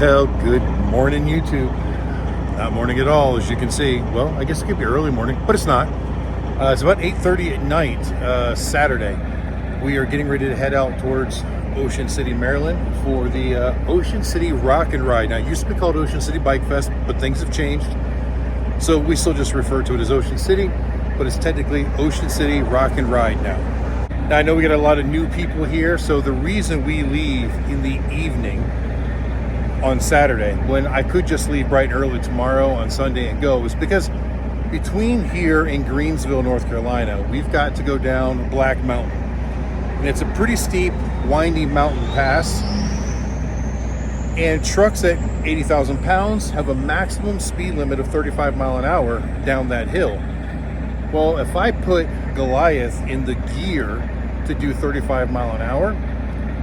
Well, good morning, YouTube. Not morning at all, as you can see. Well, I guess it could be early morning, but it's not. It's about 8:30 at night, Saturday. We are getting ready to head out towards Ocean City, Maryland for the Ocean City Rock and Ride. Now, it used to be called Ocean City Bike Fest, but things have changed. So we still just refer to it as Ocean City, but it's technically Ocean City Rock and Ride now. Now, I know we got a lot of new people here, so the reason we leave in the evening on Saturday, when I could just leave bright and early tomorrow on Sunday and go, is because between here and Greensboro, North Carolina, we've got to go down Black Mountain. And it's a pretty steep, windy mountain pass. And trucks at 80,000 pounds have a maximum speed limit of 35 mile an hour down that hill. Well, if I put Goliath in the gear to do 35 mile an hour,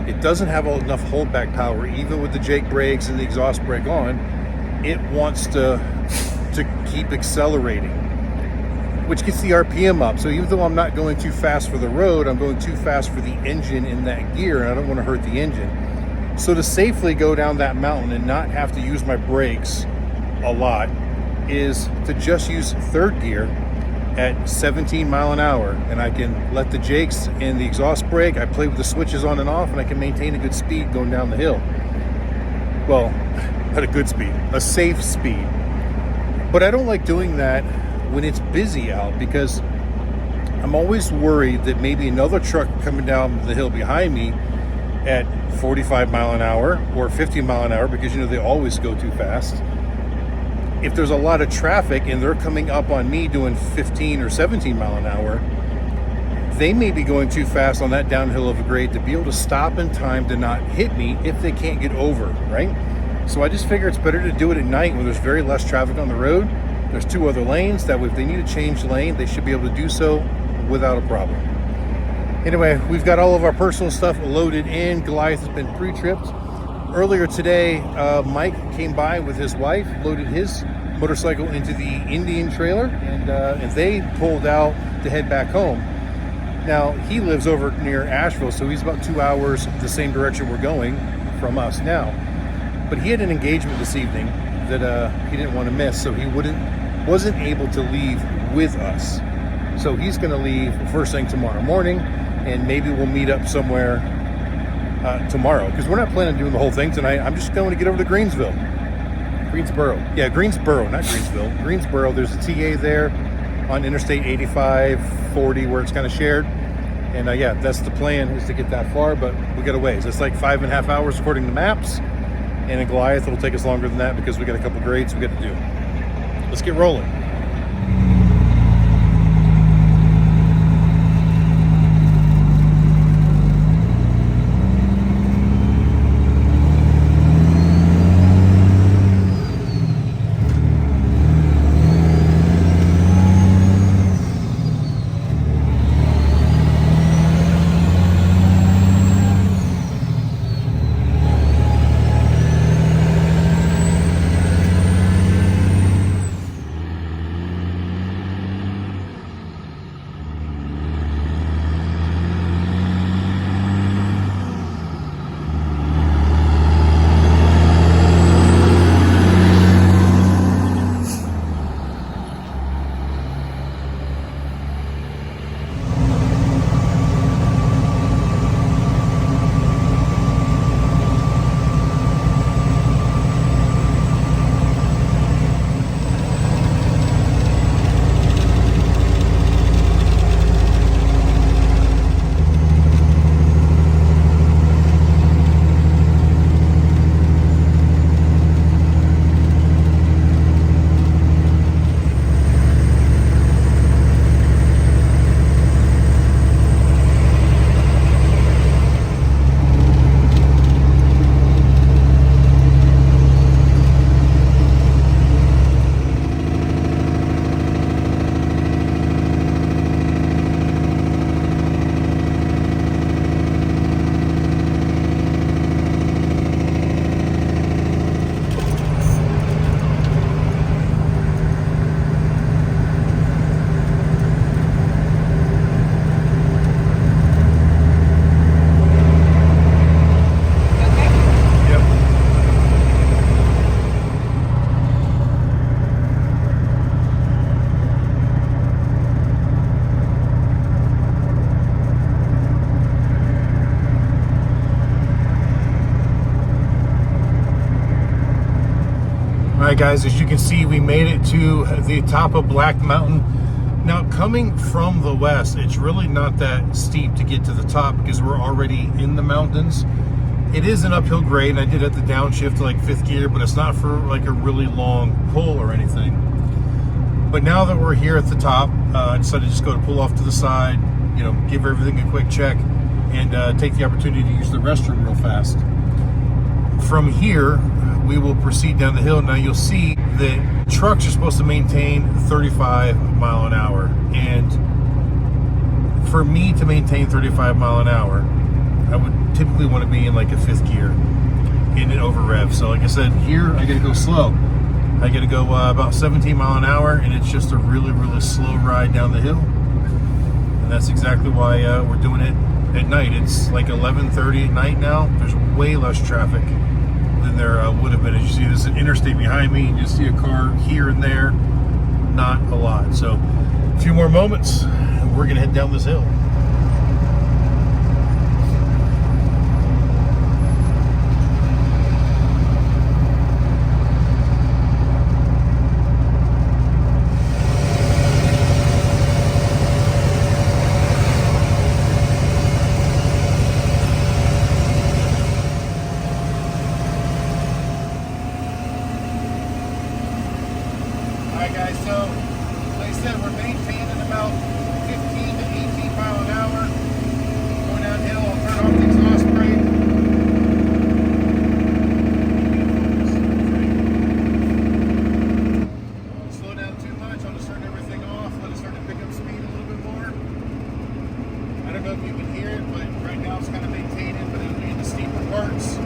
it doesn't have enough holdback power, even with the Jake brakes and the exhaust brake on. It wants to keep accelerating, which gets the RPM up. So even though I'm not going too fast for the road, I'm going too fast for the engine in that gear, and I don't want to hurt the engine. So to safely go down that mountain and not have to use my brakes a lot is to just use third gear at 17 mile an hour, and I can let the Jakes and the exhaust brake, I play with the switches on and off, and I can maintain a good speed going down the hill. Well, not a good speed, a safe speed. But I don't like doing that when it's busy out, because I'm always worried that maybe another truck coming down the hill behind me at 45 mile an hour or 50 mile an hour, because they always go too fast. If there's a lot of traffic and they're coming up on me doing 15 or 17 mile an hour, they may be going too fast on that downhill of a grade to be able to stop in time to not hit me if they can't get over, right? So I just figure it's better to do it at night when there's very less traffic on the road. There's two other lanes. That way, if they need to change lane, they should be able to do so without a problem. Anyway, we've got all of our personal stuff loaded in. Goliath has been pre-tripped. Earlier today, Mike came by with his wife, loaded his motorcycle into the Indian trailer, and they pulled out to head back home. Now, he lives over near Asheville, so he's about 2 hours the same direction we're going from us now. But he had an engagement this evening that he didn't want to miss, so he wasn't able to leave with us. So he's going to leave first thing tomorrow morning, and maybe we'll meet up somewhere tomorrow, because we're not planning on doing the whole thing tonight. I'm just going to get over to Greensboro. Yeah, Greensboro, not Greensville. Greensboro, there's a TA there on Interstate 85, 40, where it's kind of shared. And yeah, that's the plan, is to get that far, but we got a ways. It's like 5.5 hours according to maps. And in Goliath, it'll take us longer than that because we got a couple grades we got to do. Let's get rolling. Alright guys, as you can see, we made it to the top of Black Mountain. Now, coming from the west, it's really not that steep to get to the top because we're already in the mountains. It is an uphill grade, and I did have to downshift to like 5th gear, but it's not for like a really long pull or anything. But now that we're here at the top, I decided to just go to pull off to the side, you know, give everything a quick check, and take the opportunity to use the restroom real fast. From here, we will proceed down the hill. Now you'll see that trucks are supposed to maintain 35 mile an hour. And for me to maintain 35 mile an hour, I would typically want to be in like a 5th gear in an over rev. So like I said, here I gotta go slow. I gotta go about 17 mile an hour, and it's just a really, really slow ride down the hill. And that's exactly why we're doing it at night. It's like 11:30 at night now. There's way less traffic than there would have been. As you see, there's an interstate behind me, and you see a car here and there. Not a lot. So a few more moments, and we're gonna head down this hill. Guys, so like I said, we're maintaining about 15 to 18 mile an hour. Going downhill, I'll turn off the exhaust brake. Don't slow down too much, I'll just turn everything off, let it start to pick up speed a little bit more. I don't know if you can hear it, but right now it's kind of maintaining, but it'll be in the steeper parts.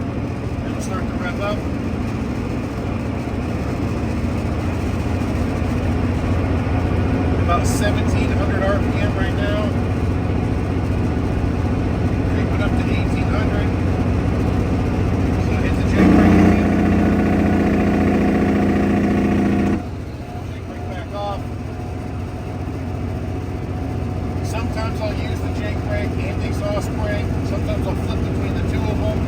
It'll start to rev up. About 1,700 RPM right now. Creep it up to 1,800. So hit the jake brake again. Jake brake back off. Sometimes I'll use the jake brake and the exhaust brake. Sometimes I'll flip between the two of them.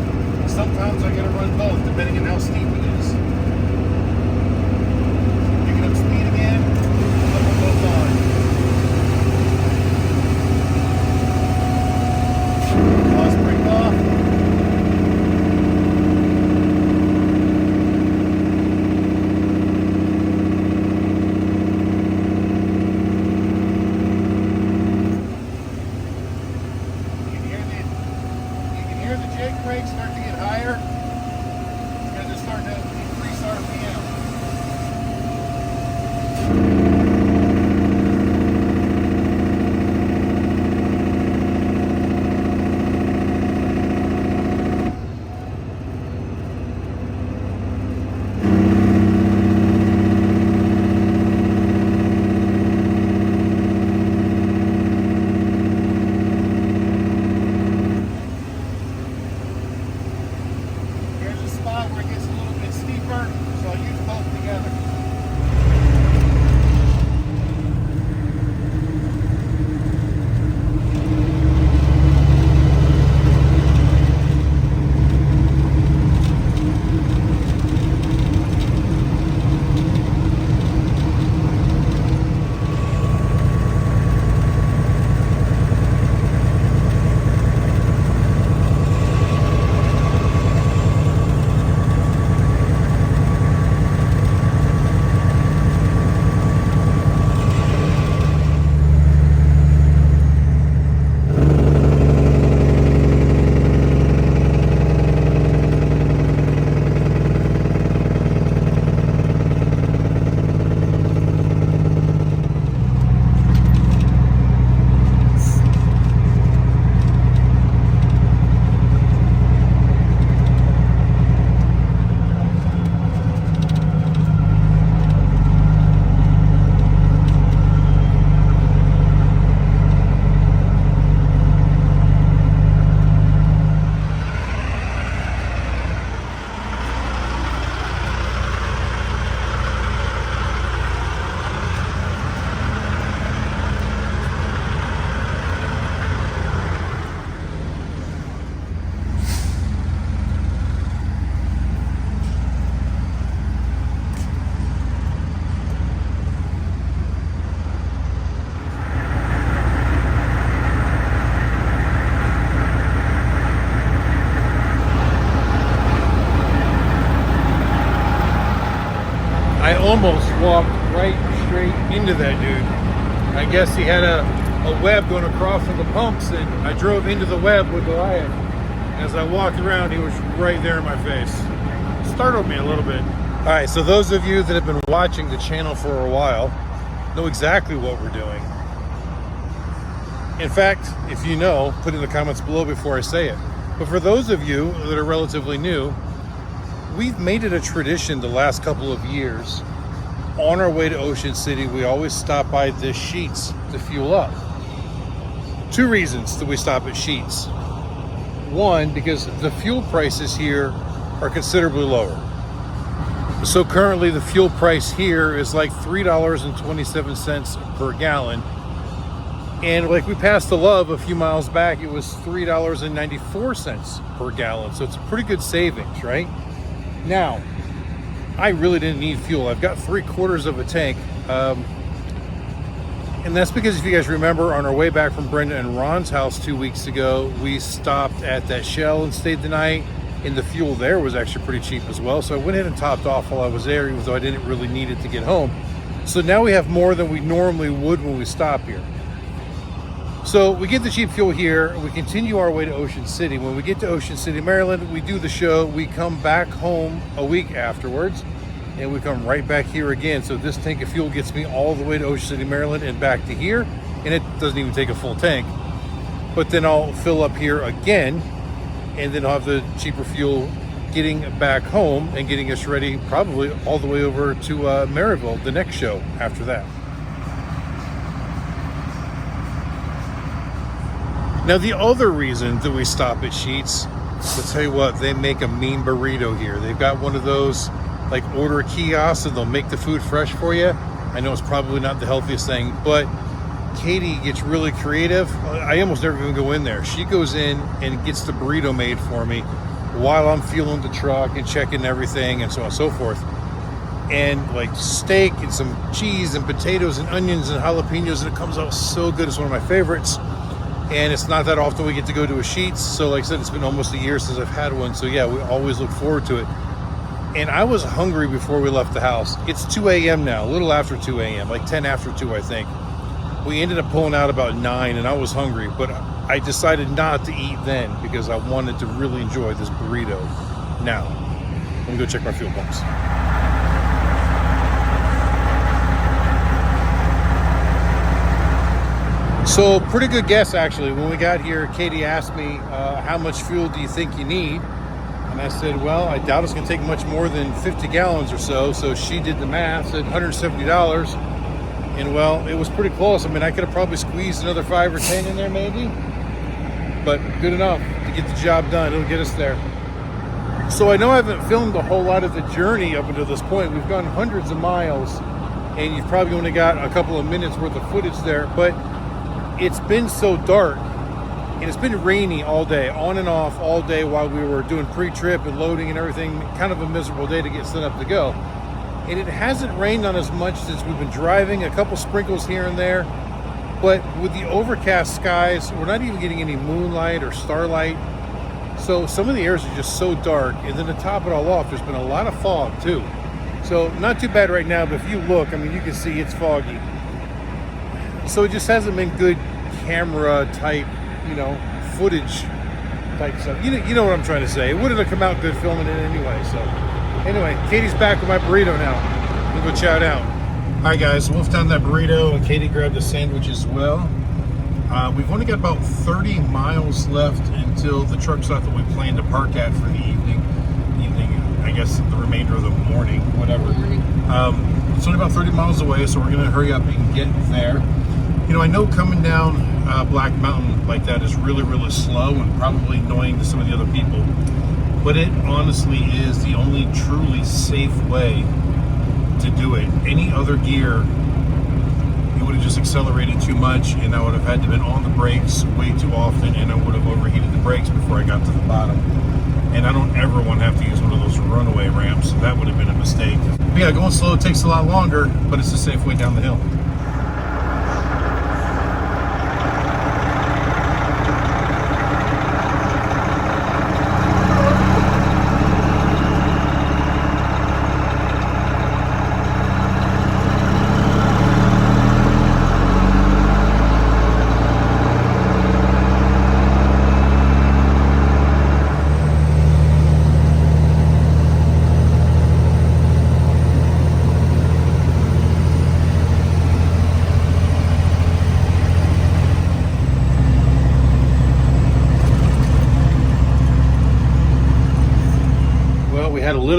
Sometimes I gotta run both, depending on how steep it is. Picking up speed again. Both on. I almost walked right straight into that dude. I guess he had a web going across from the pumps, and I drove into the web with Goliath. As I walked around, he was right there in my face. Startled me a little bit. All right, so those of you that have been watching the channel for a while know exactly what we're doing. In fact, if you know, put in the comments below before I say it. But for those of you that are relatively new, we've made it a tradition the last couple of years. On our way to Ocean City, we always stop by this Sheetz to fuel up. Two reasons that we stop at Sheetz. One, because the fuel prices here are considerably lower. So currently the fuel price here is like $3.27 per gallon. And like we passed the Love a few miles back, it was $3.94 per gallon. So it's a pretty good savings, right? Now, I really didn't need fuel. I've got 3/4 of a tank. And that's because if you guys remember, on our way back from Brenda and Ron's house 2 weeks ago, we stopped at that Shell and stayed the night. And the fuel there was actually pretty cheap as well. So I went ahead and topped off while I was there, even though I didn't really need it to get home. So now we have more than we normally would when we stop here. So we get the cheap fuel here, we continue our way to Ocean City. When we get to Ocean City, Maryland, we do the show, we come back home a week afterwards, and we come right back here again. So this tank of fuel gets me all the way to Ocean City, Maryland, and back to here, and it doesn't even take a full tank. But then I'll fill up here again, and then I'll have the cheaper fuel getting back home and getting us ready probably all the way over to Maryville, the next show after that. Now, the other reason that we stop at Sheetz, I'll tell you what, they make a mean burrito here. They've got one of those, like, order kiosks, and they'll make the food fresh for you. I know it's probably not the healthiest thing, but Katie gets really creative. I almost never even go in there. She goes in and gets the burrito made for me while I'm fueling the truck and checking everything and so on and so forth. And like steak and some cheese and potatoes and onions and jalapenos, and it comes out so good. It's one of my favorites. And it's not that often we get to go to a Sheetz. So like I said, it's been almost a year since I've had one. So yeah, we always look forward to it. And I was hungry before we left the house. It's 2 a.m. now, a little after 2 a.m., like 10 after 2, I think. We ended up pulling out about 9, and I was hungry, but I decided not to eat then because I wanted to really enjoy this burrito. Now, let me go check my fuel pumps. So pretty good guess, actually. When we got here, Katie asked me, how much fuel do you think you need? And I said, well, I doubt it's going to take much more than 50 gallons or so. So she did the math, said $170. And well, it was pretty close. I mean, I could have probably squeezed another 5 or 10 in there maybe. But good enough to get the job done. It'll get us there. So I know I haven't filmed a whole lot of the journey up until this point. We've gone hundreds of miles, and you've probably only got a couple of minutes worth of footage there. But it's been so dark, and it's been rainy all day, on and off all day while we were doing pre-trip and loading and everything. Kind of a miserable day to get set up to go. And it hasn't rained on us much since we've been driving, a couple sprinkles here and there. But with the overcast skies, we're not even getting any moonlight or starlight. So some of the areas are just so dark. And then to top it all off, there's been a lot of fog too. So not too bad right now, but if you look, I mean, you can see it's foggy. So it just hasn't been good camera type, footage type stuff. You know what I'm trying to say. It wouldn't have come out good filming it anyway. So anyway, Katie's back with my burrito now. We'll go chow down. All right, guys, wolfed down that burrito, and Katie grabbed a sandwich as well. We've only got about 30 miles left until the truck stop that we plan to park at for the evening, I guess the remainder of the morning, whatever. It's only about 30 miles away, so we're gonna hurry up and get there. I know coming down Black Mountain like that is really, really slow and probably annoying to some of the other people. But it honestly is the only truly safe way to do it. Any other gear, it would have just accelerated too much, and I would have had to been on the brakes way too often, and I would have overheated the brakes before I got to the bottom. And I don't ever want to have to use one of those runaway ramps. So that would have been a mistake. But yeah, going slow takes a lot longer, but it's a safe way down the hill.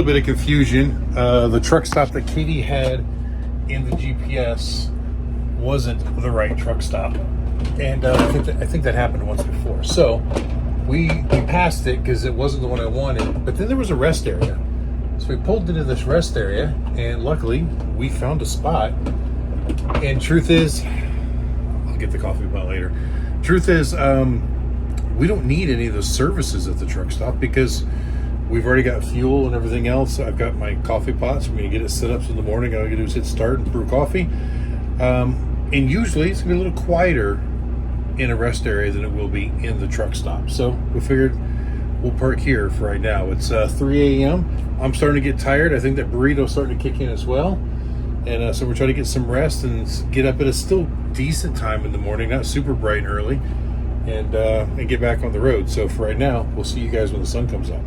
little bit of confusion. The truck stop that Katie had in the GPS wasn't the right truck stop, and I think that happened once before. So we passed it because it wasn't the one I wanted. But then there was a rest area, so we pulled into this rest area, and luckily we found a spot. And truth is, I'll get the coffee pot later. Truth is, we don't need any of the services at the truck stop because we've already got fuel and everything else. I've got my coffee pots. I'm going to get it set up in the morning. All I got to do is hit start and brew coffee. And usually it's going to be a little quieter in a rest area than it will be in the truck stop. So we figured we'll park here for right now. It's 3 a.m. I'm starting to get tired. I think that burrito's starting to kick in as well. And so we're trying to get some rest and get up at a still decent time in the morning, not super bright and early, and get back on the road. So for right now, we'll see you guys when the sun comes up.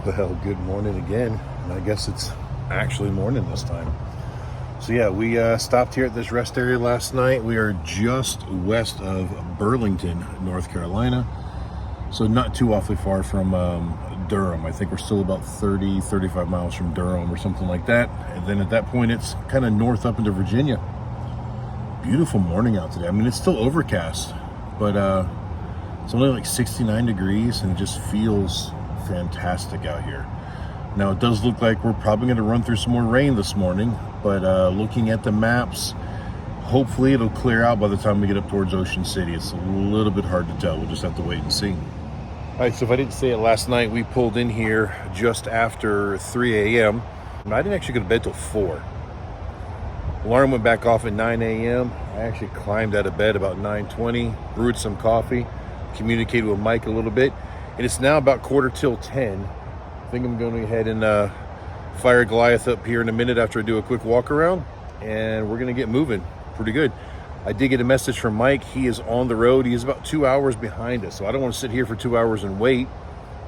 Well, good morning again, and I guess it's actually morning this time. So yeah, we stopped here at this rest area last night. We are just west of Burlington, North Carolina, so not too awfully far from Durham. I think we're still about 35 miles from Durham or something like that, and then at that point it's kind of north up into Virginia. Beautiful morning out today. I mean, it's still overcast, but it's only like 69 degrees, and it just feels fantastic out here. Now it does look like we're probably going to run through some more rain this morning, but looking at the maps, hopefully it'll clear out by the time we get up towards Ocean City. It's a little bit hard to tell. We'll just have to wait and see. All right, so if I didn't say it last night, we pulled in here just after 3 a.m. and I didn't actually go to bed till 4. Alarm went back off at 9 a.m. I actually climbed out of bed about 9:20, brewed some coffee, communicated with Mike a little bit. And it's now about 10:15. I think I'm going to go ahead and fire Goliath up here in a minute after I do a quick walk around, and we're going to get moving pretty good. I did get a message from Mike. He is on the road. He is about 2 hours behind us, so I don't want to sit here for 2 hours and wait.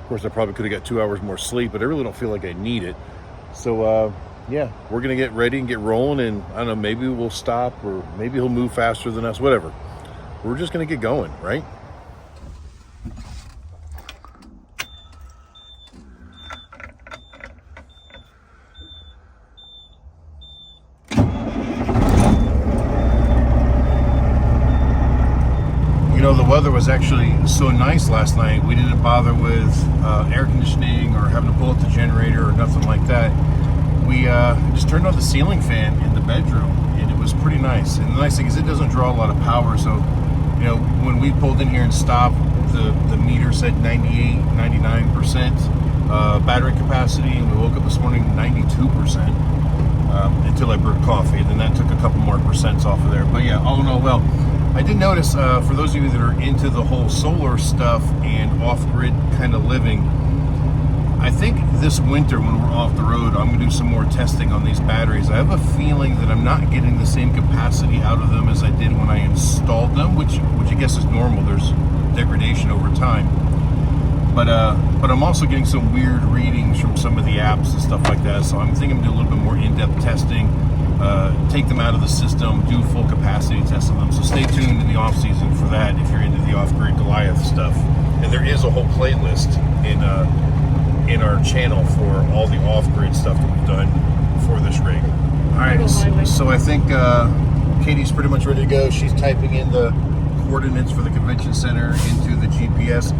Of course, I probably could have got 2 hours more sleep, but I really don't feel like I need it. So yeah, we're going to get ready and get rolling, and I don't know, maybe we'll stop, or maybe he'll move faster than us, whatever. We're just going to get going, right? You know, the weather was actually so nice last night. We didn't bother with air conditioning or having to pull up the generator or nothing like that. We just turned on the ceiling fan in the bedroom, and it was pretty nice. And the nice thing is it doesn't draw a lot of power. So, you know, when we pulled in here and stopped, the meter said 98, 99% battery capacity, and we woke up this morning 92% until I brewed coffee, and then that took a couple more percents off of there. But yeah, all in all, well, I did notice, for those of you that are into the whole solar stuff and off-grid kind of living, I think this winter when we're off the road, I'm going to do some more testing on these batteries. I have a feeling that I'm not getting the same capacity out of them as I did when I installed them, which I guess is normal. There's degradation over time. But I'm also getting some weird readings from some of the apps and stuff like that. So I'm thinking I'm doing a little bit more in-depth testing. Take them out of the system, do full capacity tests on them. So stay tuned in the off season for that if you're into the off-grid Goliath stuff. And there is a whole playlist in our channel for all the off-grid stuff that we've done for this rig. All right, so I think Katie's pretty much ready to go. She's typing in the coordinates for the convention center into the GPS.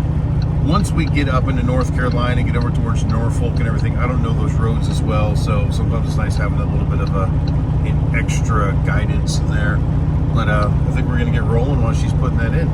Once we get up into North Carolina, get over towards Norfolk and everything, I don't know those roads as well, so sometimes it's nice having a little bit of an extra guidance there. But I think we're going to get rolling while she's putting that in.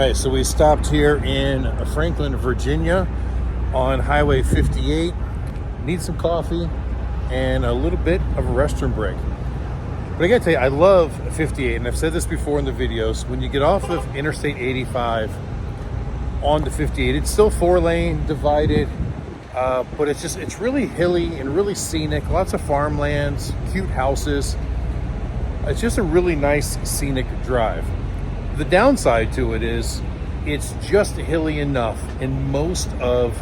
Okay, so we stopped here in Franklin, Virginia on Highway 58. Need some coffee and a little bit of a restroom break. But I gotta tell you, I love 58, and I've said this before in the videos. When you get off of Interstate 85 on the 58, it's still 4-lane divided, but it's really hilly and really scenic. Lots of farmlands, cute houses. It's just a really nice scenic drive. The downside to it is it's just hilly enough, and most of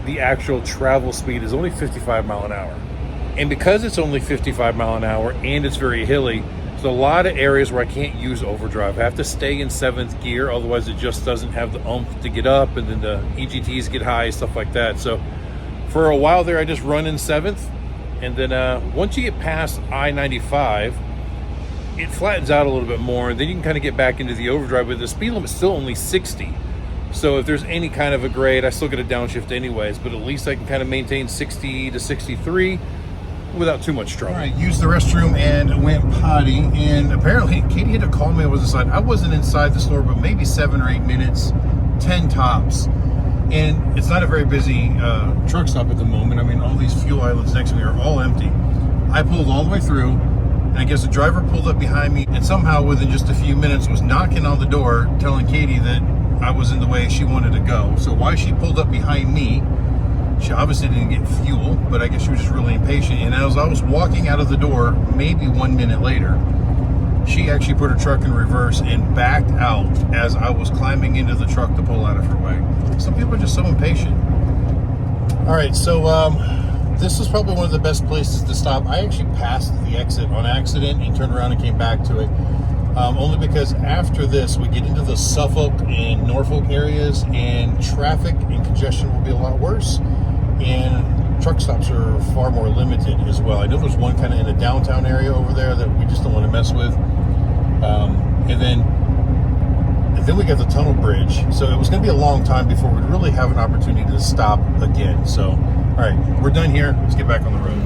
the actual travel speed is only 55 mile an hour. And because it's only 55 mile an hour and it's very hilly, there's a lot of areas where I can't use overdrive. I have to stay in 7th gear, otherwise it just doesn't have the oomph to get up, and then the EGTs get high, stuff like that. So for a while there, I just run in 7th, and then once you get past I-95, it flattens out a little bit more, and then you can kind of get back into the overdrive, but the speed limit's still only 60. So if there's any kind of a grade, I still get a downshift anyways, but at least I can kind of maintain 60 to 63 without too much trouble. All right, used the restroom and went potty, and apparently Katie had to call me. I was inside. I wasn't inside the store, but maybe 7 or 8 minutes, 10 tops. And it's not a very busy truck stop at the moment. I mean, all these fuel islands next to me are all empty. I pulled all the way through, and I guess the driver pulled up behind me, and somehow within just a few minutes was knocking on the door, telling Katie that I was in the way she wanted to go. So why she pulled up behind me, she obviously didn't get fuel, but I guess she was just really impatient. And as I was walking out of the door, maybe 1 minute later, she actually put her truck in reverse and backed out as I was climbing into the truck to pull out of her way. Some people are just so impatient. All right, so this is probably one of the best places to stop. I actually passed the exit on accident and turned around and came back to it. Only because after this, we get into the Suffolk and Norfolk areas, and traffic and congestion will be a lot worse, and truck stops are far more limited as well. I know there's one kind of in a downtown area over there that we just don't want to mess with. And then we got the tunnel bridge. So it was going to be a long time before we'd really have an opportunity to stop again. So, all right, we're done here. Let's get back on the road.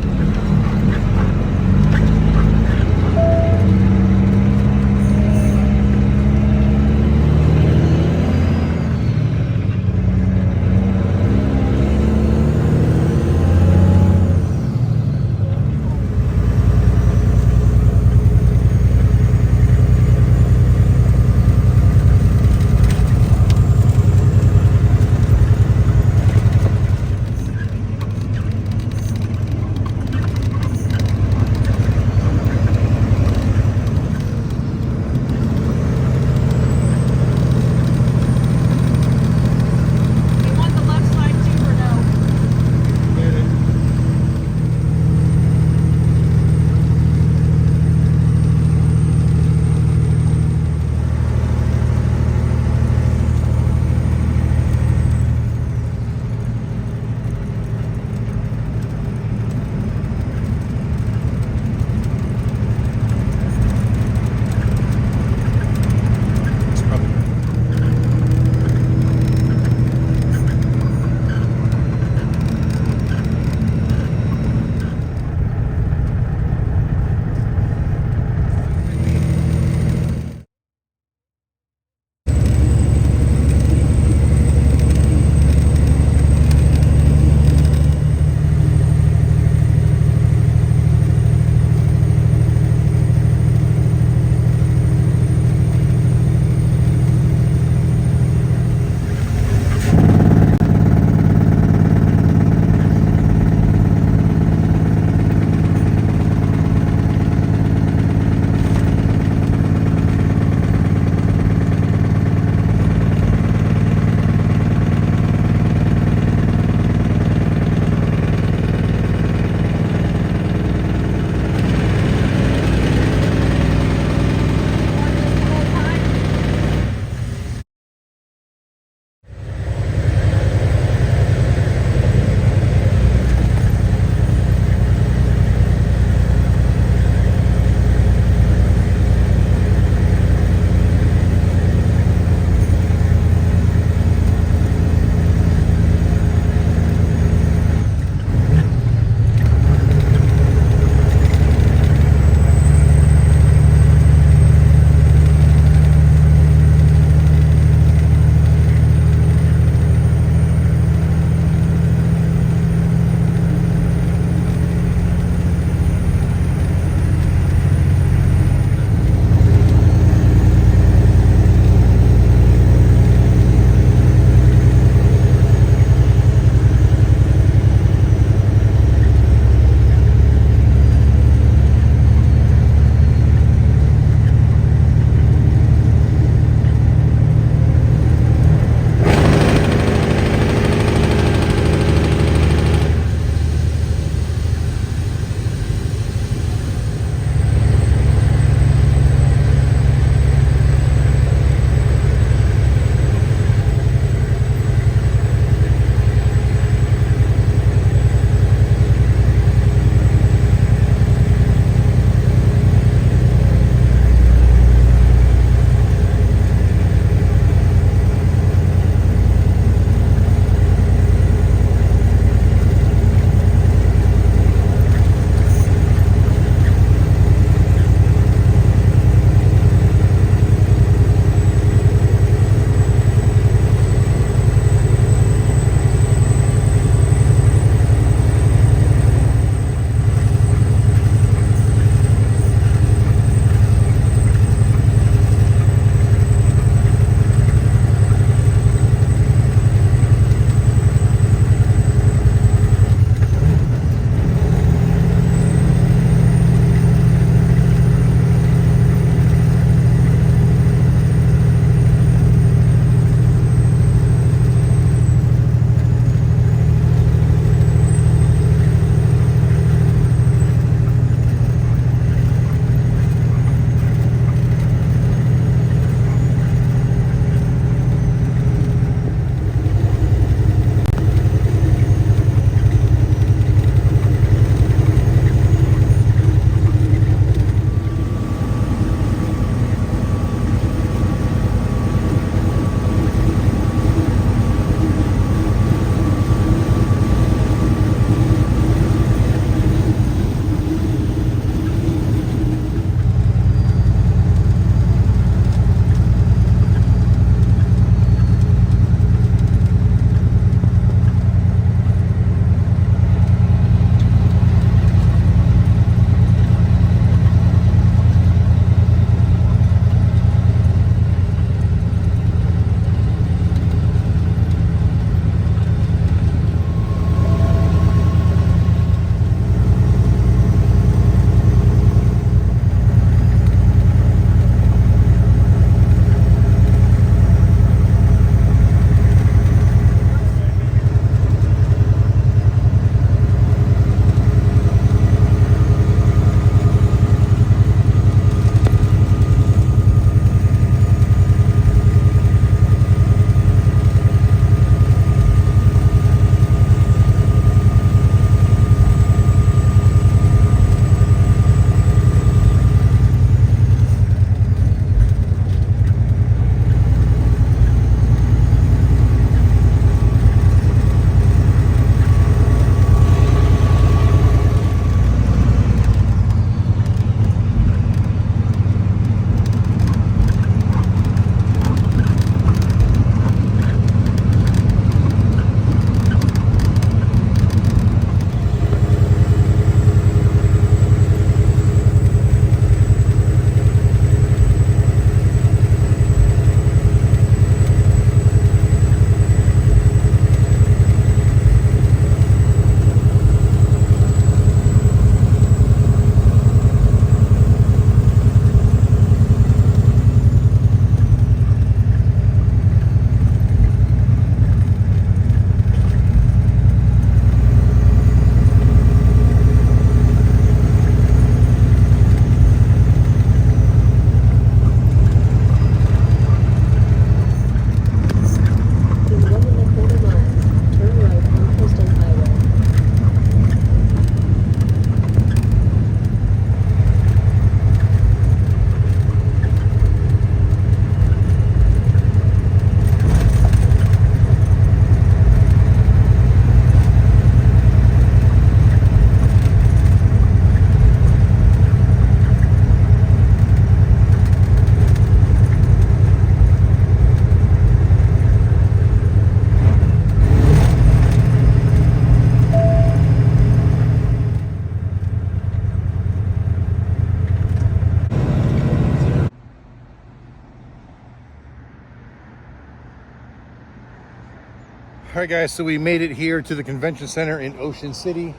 right, guys, so we made it here to the convention center in Ocean City,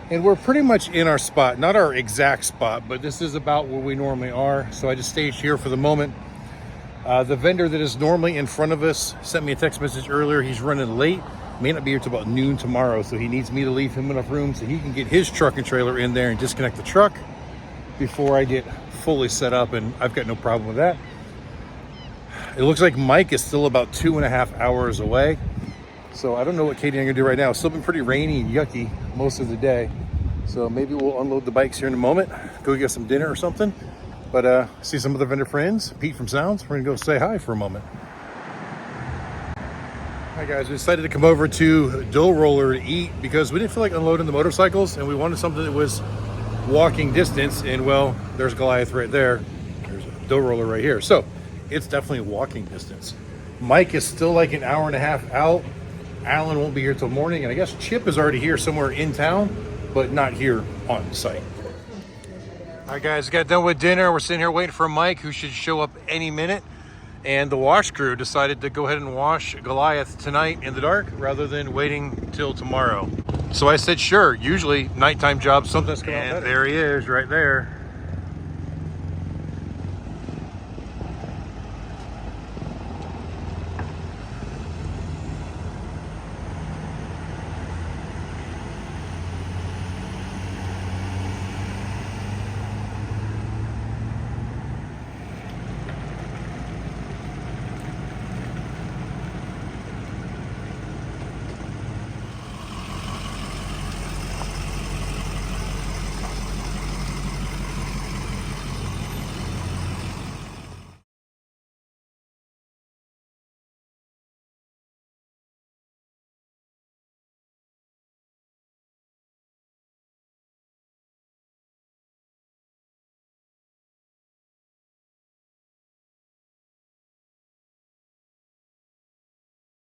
and we're pretty much in our spot. Not our exact spot, but this is about where we normally are. So I just staged here for the moment. The vendor that is normally in front of us sent me a text message earlier. He's running late. May not be here till about noon tomorrow, so he needs me to leave him enough room so he can get his truck and trailer in there and disconnect the truck before I get fully set up, and I've got no problem with that. It looks like Mike is still about 2.5 hours away. So I don't know what Katie and I'm gonna do right now. It's still been pretty rainy and yucky most of the day. So maybe we'll unload the bikes here in a moment, go get some dinner or something. But see some of the vendor friends, Pete from Sounds. We're gonna go say hi for a moment. Hi guys, we decided to come over to Dough Roller to eat because we didn't feel like unloading the motorcycles and we wanted something that was walking distance. And well, there's Goliath right there. There's a Dough Roller right here. So it's definitely walking distance. Mike is still like an hour and a half out. Alan won't be here till morning. And I guess Chip is already here somewhere in town, but not here on site. All right guys, got done with dinner. We're sitting here waiting for Mike, who should show up any minute. And the wash crew decided to go ahead and wash Goliath tonight in the dark rather than waiting till tomorrow. So I said, sure, usually nighttime jobs, something's going on. And there he is right there.